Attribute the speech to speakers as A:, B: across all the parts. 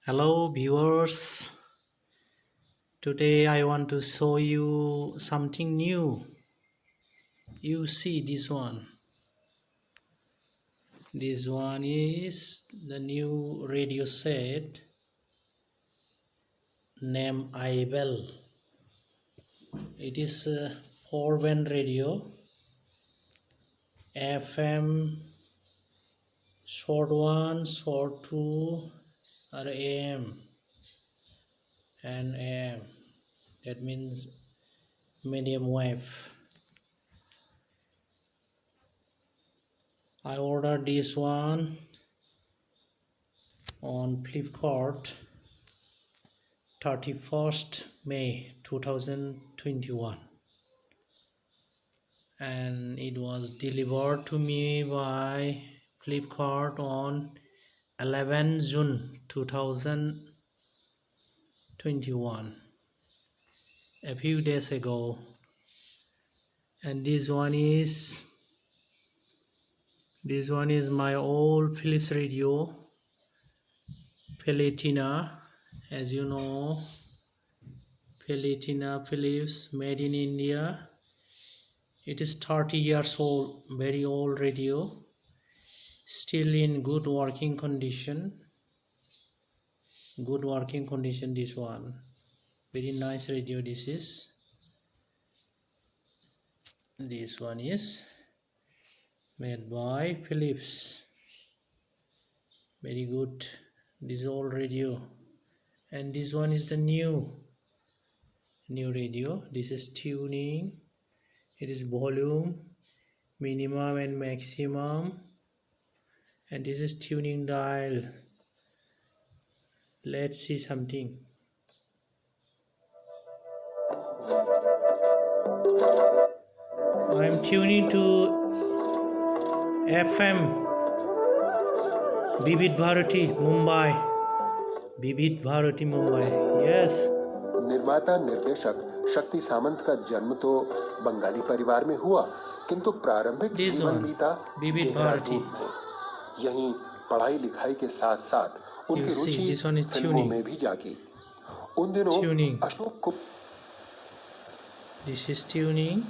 A: Hello viewers, today I want to show you something new. You see this one. This one is the new radio set named iBell. It is a 4-band radio, FM, short 1, short 2 or AM and AM. That means medium wave. I ordered this one on Flipkart 31st May 2021, and it was delivered to me by Flipkart on 11 June 2021, a few days ago. And this one is my old Philips radio, Palatina. As you know, Palatina Philips, made in India. It is 30 years old, very old radio, still in good working condition. This one, very nice radio. This one is made by Philips, very good. This old radio, and this one is the new radio. This is tuning. It is volume, minimum and maximum, and this is tuning dial. Let's see something. I'm tuning to FM Vivid Bharati Mumbai. Yes.
B: निर्माता निर्देशक शक्ति सामंत का जन्म तो बंगाली परिवार में हुआ, किंतु प्रारंभिक जीवन बीता
A: विविध भारती
B: में। यहीं पढ़ाई लिखाई के साथ साथ उनकी रुचि फिल्मों में भी जागी। उन दिनों अशोक को
A: This is tuning.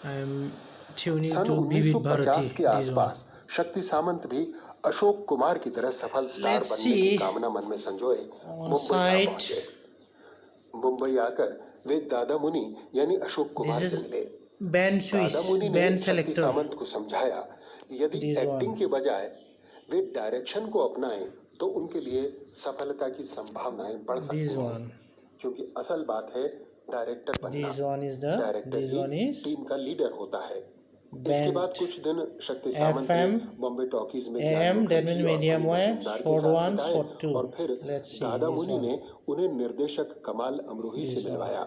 A: I am tuning to Vivid Bharati.
B: के आसपास शक्ति सामंत भी अशोक कुमार की तरह सफल स्टार बनने की कामना मन में संजोए मुंबई आकर वे दादा मुनि यानी अशोक कुमार से मिले। दादा मुनि ने शक्ति सामंत को समझाया यदि एक्टिंग के बजाय वे डायरेक्शन को अपनाएं तो उनके लिए सफलता की संभावनाएं बढ़ सकती हैं, क्योंकि असल बात है डायरेक्टर बनना। डायरेक्टर टीम का लीडर होता है। इसके बाद कुछ दिन शक्ति सामंत ने बॉम्बे टॉकीज में
A: मीडियम
B: और फिर दादा मुनि ने उन्हें निर्देशक कमाल अमरोही से मिलवाया।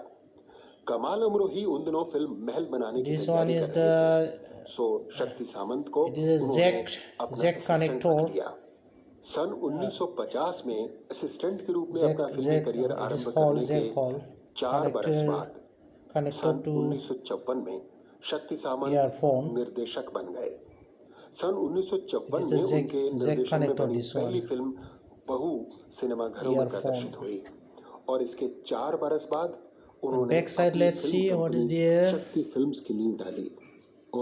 B: कमाल अमरोही उन दिनों फिल्म महल बनाने की तैयारी कर रहे थे, सो शक्ति सामंत को अपना असिस्टेंट किया। सन 1950 में असिस्टेंट के रूप में अपना फिल्मी करियर आरंभ करने के 4 बरस बाद सन 1954 में शक्ति सामंत निर्देशक बन गए। सन 1954 में उनके निर्देशन में बनी पहली फिल्म बहू सिनेमाघरों में प्रदर्शित हुई और इसके 4 बरस बाद उन्होंने शक्ति फिल्म्स की नींव डाली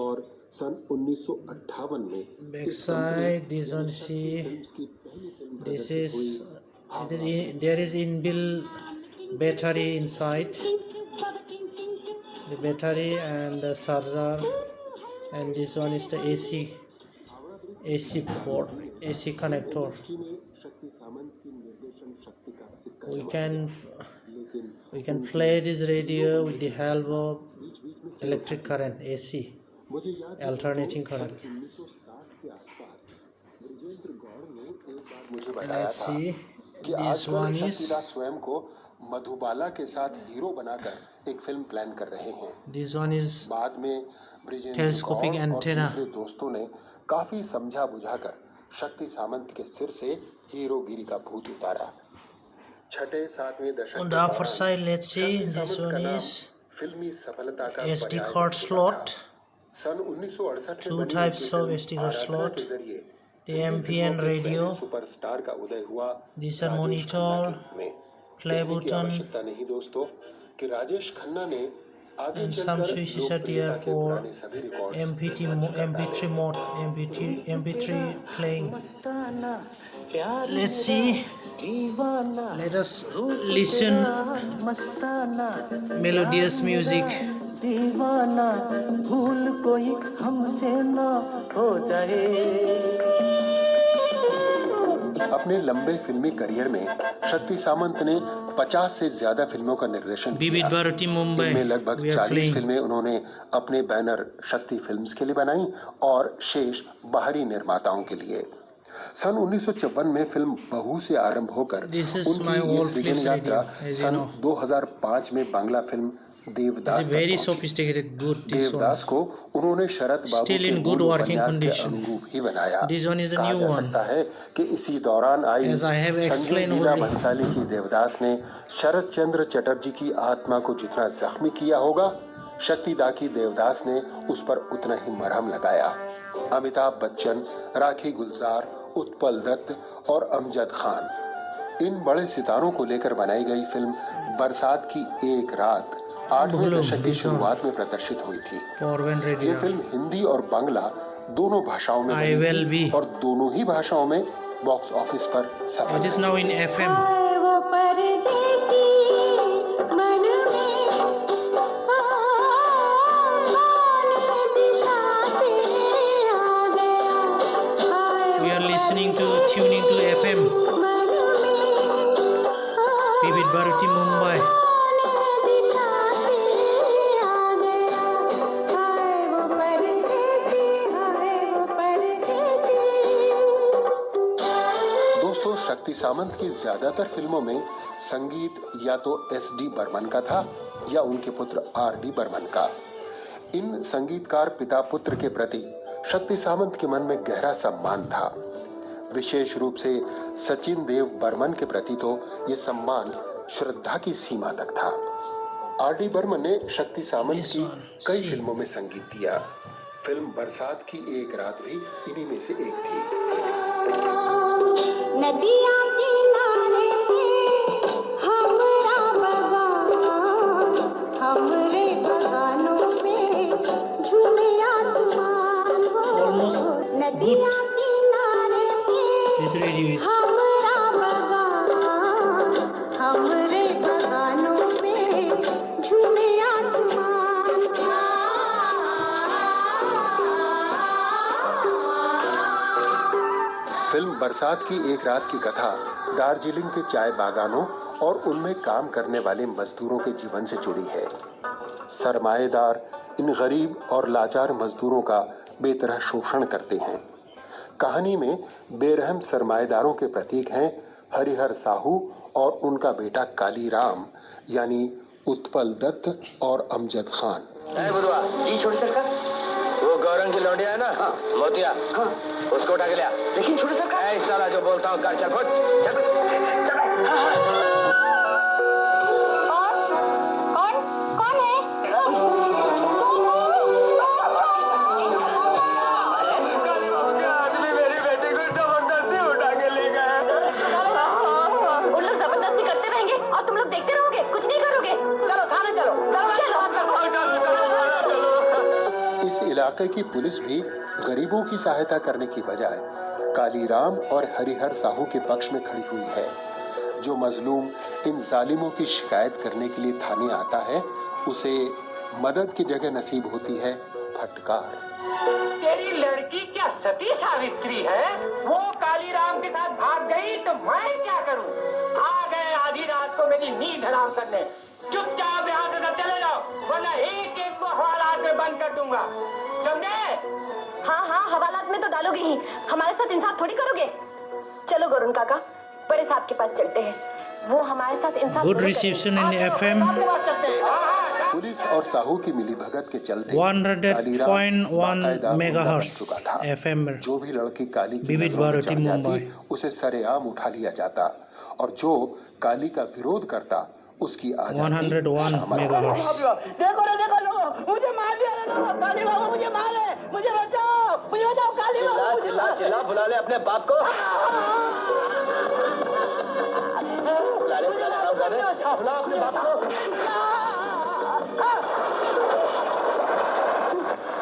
B: और सन 1958 में
A: there is inbuilt battery inside. The battery and the charger, and this one is the AC port, AC connector. We can play this radio with the help of electric current, AC, alternating current. Let's see. This one is
B: Madhubala के साथ hero बनाकर एक film plan कर रहे हैं।
A: This one is
B: बाद में
A: telescopic antenna.
B: और दोस्तों ने काफी समझा बुझाकर शक्ति सामंत के सिर से हीरोगिरी का भूत उतारा। छठे सातवें दशक
A: on the upper side, let's see, this one is
B: फिल्मी सफलता का
A: SD card slot.
B: Sun 1968
A: Two types of SD card slot.
B: के जरिए
A: the MPN radio,
B: सुपरस्टार का उदय हुआ
A: this are
B: Rajesh Khanna
A: monitor,
B: के रूप में।
A: play
B: कहने की
A: button,
B: आवश्यकता नहीं दोस्तों कि राजेश खन्ना ने आगे
A: and some
B: चलकर
A: switches are there
B: लोकप्रियता के
A: for
B: पुराने सभी records
A: MP3 mode, MP3 playing. Let's see. Let us listen melodious music.
C: दीवाना भूल कोई हमसे ना हो जाए।
B: अपने लंबे फिल्मी करियर में शक्ति सामंत ने 50 से ज्यादा फिल्मों का निर्देशन
A: विविध भारती मुंबई,
B: इनमें लगभग 40 फिल्में उन्होंने अपने बैनर शक्ति फिल्म्स के लिए बनाई और शेष बाहरी निर्माताओं के लिए। सन 1954 में फिल्म बहू से आरंभ होकर उनकी ये सृजन यात्रा सन 2005 में बांग्ला फिल्म देवदास को उन्होंने शरद बाबू के मूल उपन्यास के अनुरूप ही बनाया। कहा जा सकता है कि इसी दौरान आई संजय लीला भंसाली की देवदास ने शरद चंद्र चटर्जी की आत्मा को जितना जख्मी किया होगा, शक्ति दा की देवदास ने उस पर उतना ही मरहम लगाया। अमिताभ बच्चन, राखी गुलजार, उत्पल दत्त और अमजद खान, इन बड़े सितारों को लेकर बनाई गई फिल्म बरसात की एक रात 8वें दशक की शुरुआत में प्रदर्शित हुई थी। ये फिल्म हिंदी और बांग्ला दोनों भाषाओं में बनी और दोनों ही भाषाओं में बॉक्स ऑफिस पर सफल रही।
A: We are tuning to FM. Vivid Bharati Mumbai.
B: दोस्तों, शक्ति सामंत की ज्यादातर फिल्मों में संगीत या तो S.D. बर्मन का था या उनके पुत्र R.D. बर्मन का। इन संगीतकार पिता पुत्र के प्रति शक्ति सामंत के मन में गहरा सम्मान था। विशेष रूप से सचिन देव बर्मन के प्रति तो ये सम्मान श्रद्धा की सीमा तक था। R.D. बर्मन ने शक्ति सामंत की कई फिल्मों में संगीत दिया। फिल्म बरसात की एक रात भी इन्हीं में से एक थी।
D: नदिया किनारे हमरा बगान, हमरे बगानों में झूमे आसमान। नदिया किनारे हमरा बगान, हमरे बगानों में झूमे आसमान।
B: फिल्म बरसात की एक रात की कथा दार्जिलिंग के चाय बागानों और उनमें काम करने वाले मजदूरों के जीवन से जुड़ी है। सरमाएदार इन गरीब और लाचार मजदूरों का बेतरह शोषण करते हैं। कहानी में बेरहम सरमाएदारों के प्रतीक हैं हरिहर साहू और उनका बेटा कालीराम, यानी उत्पल दत्त और अमजद खान।
E: वो गौरंग की लौंडिया है ना, मोतिया, उसको उठा के लिया। लेकिन छोटे सरकार, साला जो बोलता हूँ कर, चल फुट, चल।
D: कौन है?
E: आदमी मेरी बेटी को जबरदस्ती उठा के ले गए।
D: उन लोग जबरदस्ती करते रहेंगे और तुम लोग देखते रहोगे, कुछ नहीं करोगे। चलो थाने चलो,
B: इस इलाके की पुलिस भी गरीबों की सहायता करने की बजाय कालीराम और हरिहर साहू के पक्ष में खड़ी हुई है। जो मजलूम इन जालिमों की शिकायत करने के लिए थाने आता है, उसे मदद की जगह नसीब होती है फटकार।
E: तेरी लड़की क्या सती सावित्री है? वो कालीराम के साथ भाग गई तो मैं क्या करूं? आ गए आधी रात को मेरी नींद हराम करने। चुपचाप यहाँ से चले जाओ, वरना एक एक को हवालात में बंद कर दूंगा, समझे?
D: हाँ हाँ, हवालात में तो डालोगे ही, हमारे साथ इंसाफ थोड़ी करोगे। चलो गरुण काका, बड़े साहब के पास चलते हैं, वो हमारे साथ इंसाफ।
A: Good reception in FM.
B: Police और साहू की मिलीभगत के चलते
A: 100.1 मेगाहर्ट्ज FM
B: जो भी लड़की काली की
A: विविध
B: नजरों में
A: भारती
B: चढ़ जाती,
A: मुंबई।
B: उसे सरेआम उठा लिया जाता और जो काली का विरोध करता उसकी आजादी
A: 101
B: शामिल है।
A: megahertz.
E: देखो रे देखो लोगो, मुझे मार दिया रे लोगो, काली बाबू मुझे मारे, मुझे बचाओ काली बाबू। चिल्ला बुला ले अपने बाप को। बुला ले बुला अपने बाप को।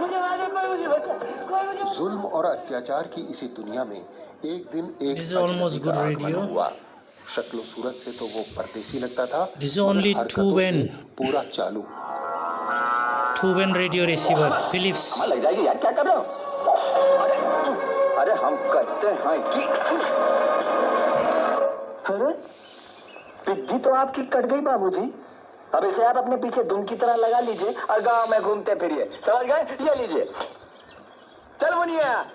E: मुझे मारे, कोई मुझे बचा, कोई मुझे।
B: जुल्म और अत्याचार की इसी दुनिया में एक दिन एक
A: This is almost
B: अजनबी का
A: good
B: आगमन
A: radio.
B: हुआ। शक्लो सूरत से तो वो परदेसी लगता था,
A: This is
B: मगर
A: only
B: हरकतों
A: 2
B: से
A: band.
B: पूरा चालू।
A: 2 band radio receiver Philips.
E: लग जाएगी यार, क्या कर रहे हो? अरे हम करते हैं कि अरे पिद्दी तो आपकी कट गई बाबूजी। अब इसे आप अपने पीछे धुन की तरह लगा लीजिए और गांव में घूमते फिरिए, समझ गए? ये लीजिए, चल मुनिया।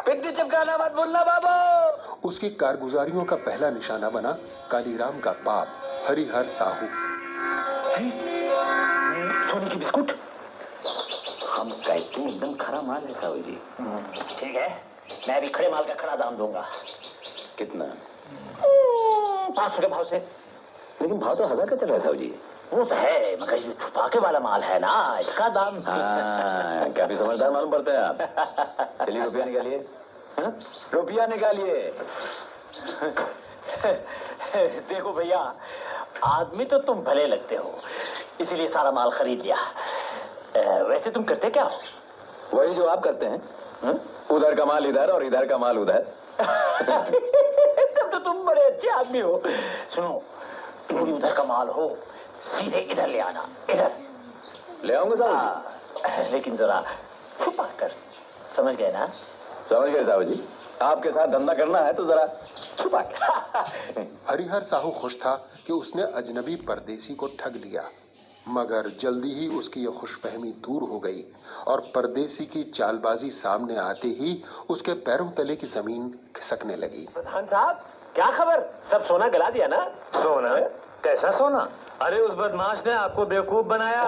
E: पिद्दी चिपकाना मत भूलना बाबू।
B: उसकी कारगुजारियों का पहला निशाना बना कालीराम का बाप हरिहर साहू।
E: सोने की बिस्कुट हम कहते हैं एकदम खरा माल है साहू जी। ठीक है, मैं अभी खड़े माल का खड़ा दाम दूंगा। कितना? 500 के भाव से। लेकिन भाव तो 1000 का चल रहा है साहू जी। वो तो है, मगर ये छुपा के वाला माल है ना, इसका दाम। काफी समझदार मालूम पड़ता है आप। चलिए रुपया निकालिए। रुपया निकालिए। देखो भैया, आदमी तो तुम भले लगते हो, इसीलिए सारा माल खरीद लिया। वैसे तुम करते क्या हो? वही जो आप करते हैं, उधर का माल इधर और इधर का माल उधर। तब तो तुम बड़े अच्छे आदमी हो। सुनो, जो उधर का माल हो सीधे इधर ले आना, इधर ले आऊंगा साहब। लेकिन जरा छुपा कर, समझ गए ना? समझ गए साहब जी, आपके साथ धंधा करना है तो जरा छुपा कर।
B: हरिहर साहू खुश था कि उसने अजनबी परदेसी को ठग लिया, मगर जल्दी ही उसकी यह खुशफहमी दूर हो गई और परदेसी की चालबाजी सामने आते ही उसके पैरों तले की जमीन खिसकने लगी।
E: प्रधान साहब, क्या खबर? सब सोना गला दिया ना? सोना? कैसा सोना? अरे उस बदमाश ने आपको बेवकूफ बनाया,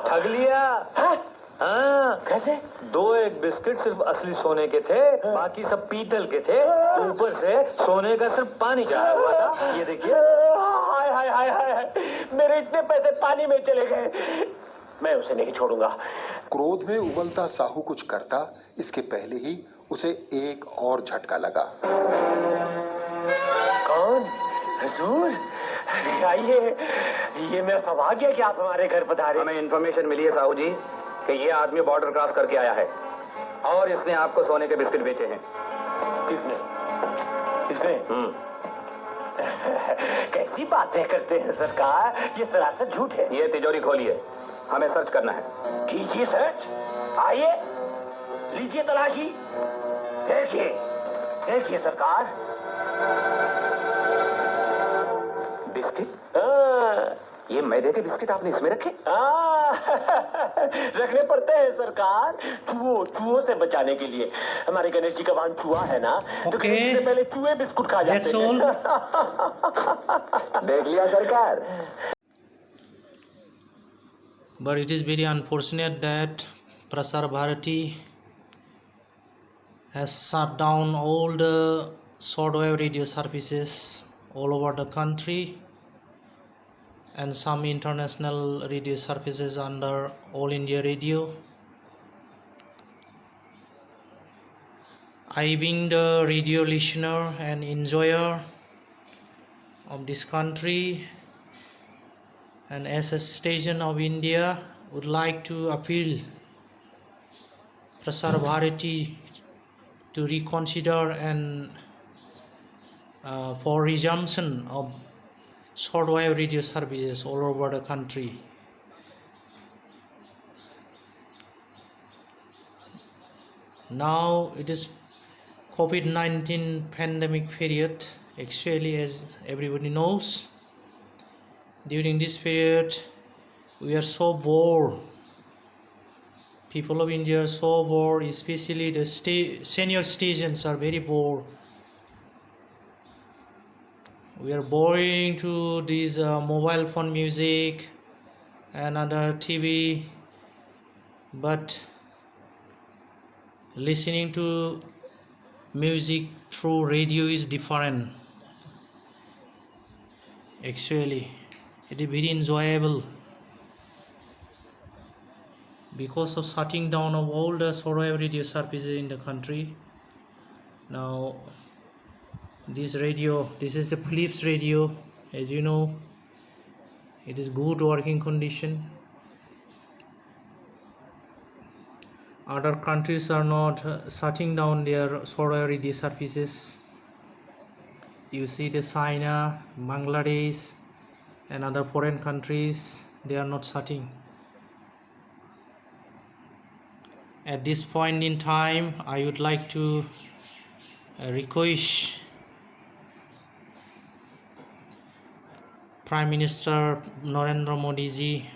E: ठग लिया। हाँ, कैसे? 2-1 बिस्किट सिर्फ असली सोने के थे, बाकी सब पीतल के थे। ऊपर से सोने का सिर्फ पानी चढ़ा हुआ था। ये देखिए। हाय हाय हाय हाय, मेरे इतने पैसे पानी में चले गए। मैं उसे नहीं छोड़ूंगा।
B: क्रोध में उबलता साहू कुछ करता इसके पहले ही उसे एक और झटका लगा।
E: कौन? हुजूर, आइए। ये मेरा सौभाग्य है कि आप हमारे घर पधारे। हमें इन्फॉर्मेशन मिली है साहू जी कि ये आदमी बॉर्डर क्रॉस करके आया है और इसने आपको सोने के बिस्किट बेचे हैं। किसने? इसने? कैसी बातें करते हैं सरकार, ये सरासर झूठ है। ये तिजोरी खोलिए, हमें सर्च करना है। कीजिए सर्च, आइए, लीजिए तलाशी। देखिए देखिए सरकार, बिस्किट। ये मैदे के बिस्किट आपने इसमें रखे? रखने पड़ते हैं सरकार, चूहों से बचाने के लिए। हमारे गणेश जी का वाहन चूहा है ना, तो गणेश जी से पहले चूहे बिस्कुट खा जाते हैं। देख लिया सरकार।
A: But it is very unfortunate that Prasar Bharati has shut down all the shortwave radio services all over the country and some international radio services under All India Radio. I, being the radio listener and enjoyer of this country and as a station of India, would like to appeal Prasar Bharati to reconsider and for resumption of shortwave radio services all over the country. Now it is COVID-19 pandemic period. Actually, as everybody knows, during this period we are so bored. People of India are so bored, especially the senior stations are very bored. We are boring to these mobile phone music and other TV, but listening to music through radio is different. Actually, it is very enjoyable because of shutting down of all the shortwave radio services in the country. Now this is the Philips radio. As you know, it is good working condition. Other countries are not shutting down their shortwave radio services. You see the China, Bangladesh and other foreign countries, they are not shutting. At this point in time, I would like to request Prime Minister Narendra Modi ji,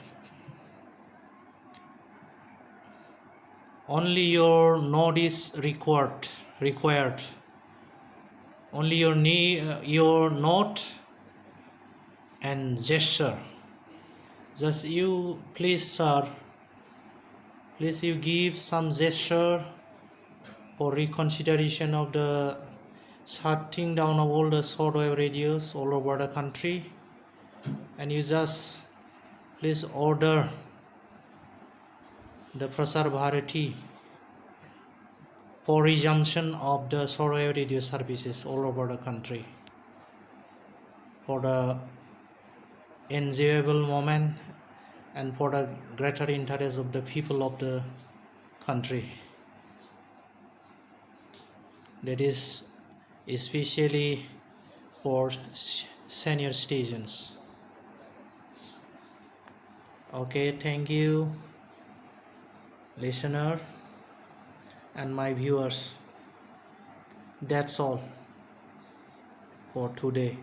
A: only your nod is required. Only your nod and gesture. Just you, please sir, please you give some gesture for reconsideration of the shutting down of all the shortwave radios all over the country, and you just please order the Prasar Bharati for resumption of the shortwave radio services all over the country for the enjoyable moment and for the greater interest of the people of the country. That is especially for senior citizens. Okay, thank you, listener and my viewers. That's all for today.